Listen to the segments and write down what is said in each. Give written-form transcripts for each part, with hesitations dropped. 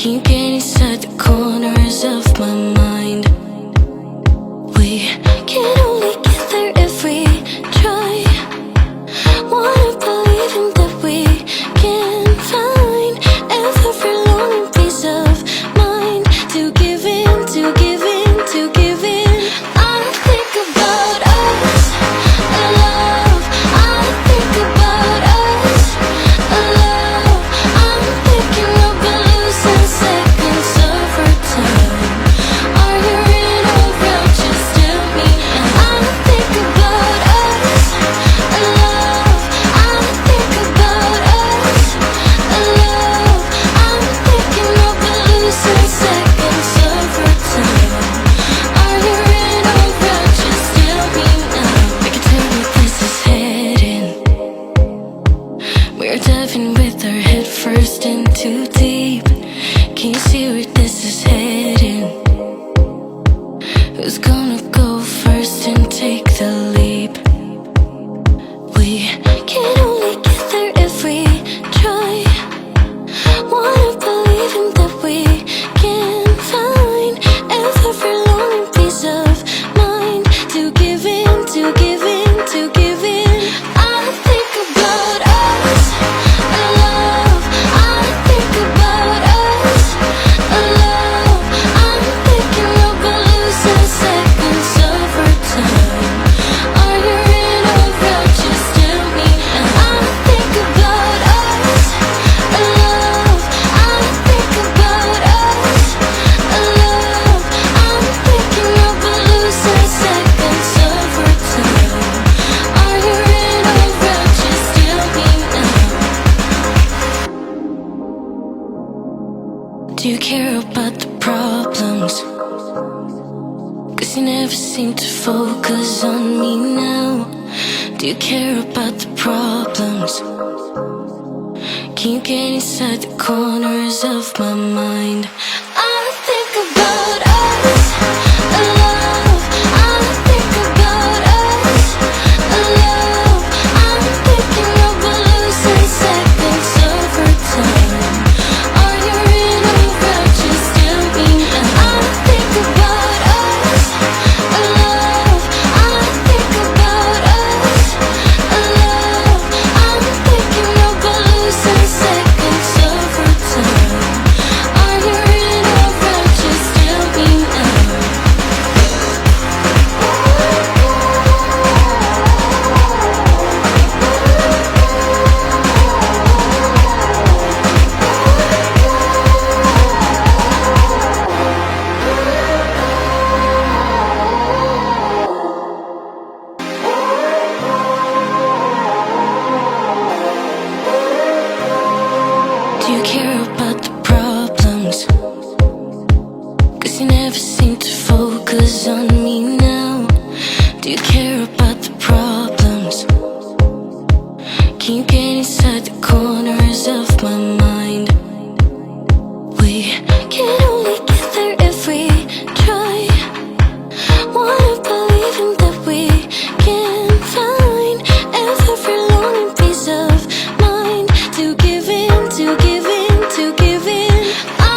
Keep getting inside the corners of my mind. We can only get there if we try. Wanna believe in that we can find every longing piece of mind to give in, to give in, to give in. I think about us, love. I think about us, love. I'm thinking about losing seconds of our time. Are you in or out? Just tell me. I think about us, love. I think about us, love. I'm thinking about losing seconds of our time. Are you in or out? Just tell me now. I can tell where this is heading. We're diving with our head first in too deep. Can you see where this is heading? Who's gonna go first and take the leap? We can only get there if we try. Wanna believe in that we can find every longing piece of mind to give in, to give in, to give in. I think about us, love. I think about us, love. I'm thinking about losing seconds of our time. Are you in or out? Just tell me. I think about us, love. I think about us, love. I'm thinking about losing seconds of our time. Are you in or out? Just tell me now. Do you care about the problems? 'Cause you never seem to focus on me now. Do you care about the problems? Can you get inside the corners of my mind? I think about us, love. I think about us, love. I'm thinking about losing seconds of our time. Are you in or out? Just tell me now. I think about us, love. I think about us, love. I'm thinking about losing seconds of our time. Are you in or out? Just tell me now. Do you care about the problems? 'Cause you never seem to focus on me now. Do you care about the problems? Can you get inside the corners of my mind? We can only get there if we try. Wanna believe in that we can find every longing piece of mind to give in, to give in, to give in.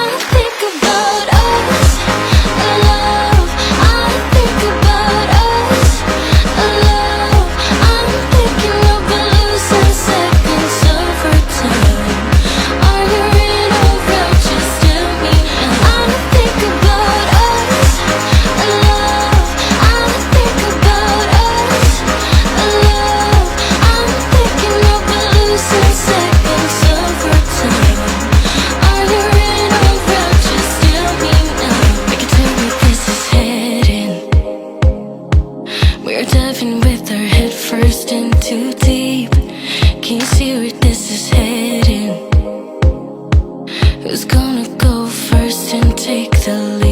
I think about us, love. I think about us, love. I'm thinking about losing seconds of our time. Are you in or out? Just tell me. I think about us, love. I think about us, love. I'm thinking about losing seconds of our time. Are you in or out? Just tell me now. I can tell where this is heading. We're diving with our head first in too deep. Can you see where this is heading? Who's gonna go first and take the lead?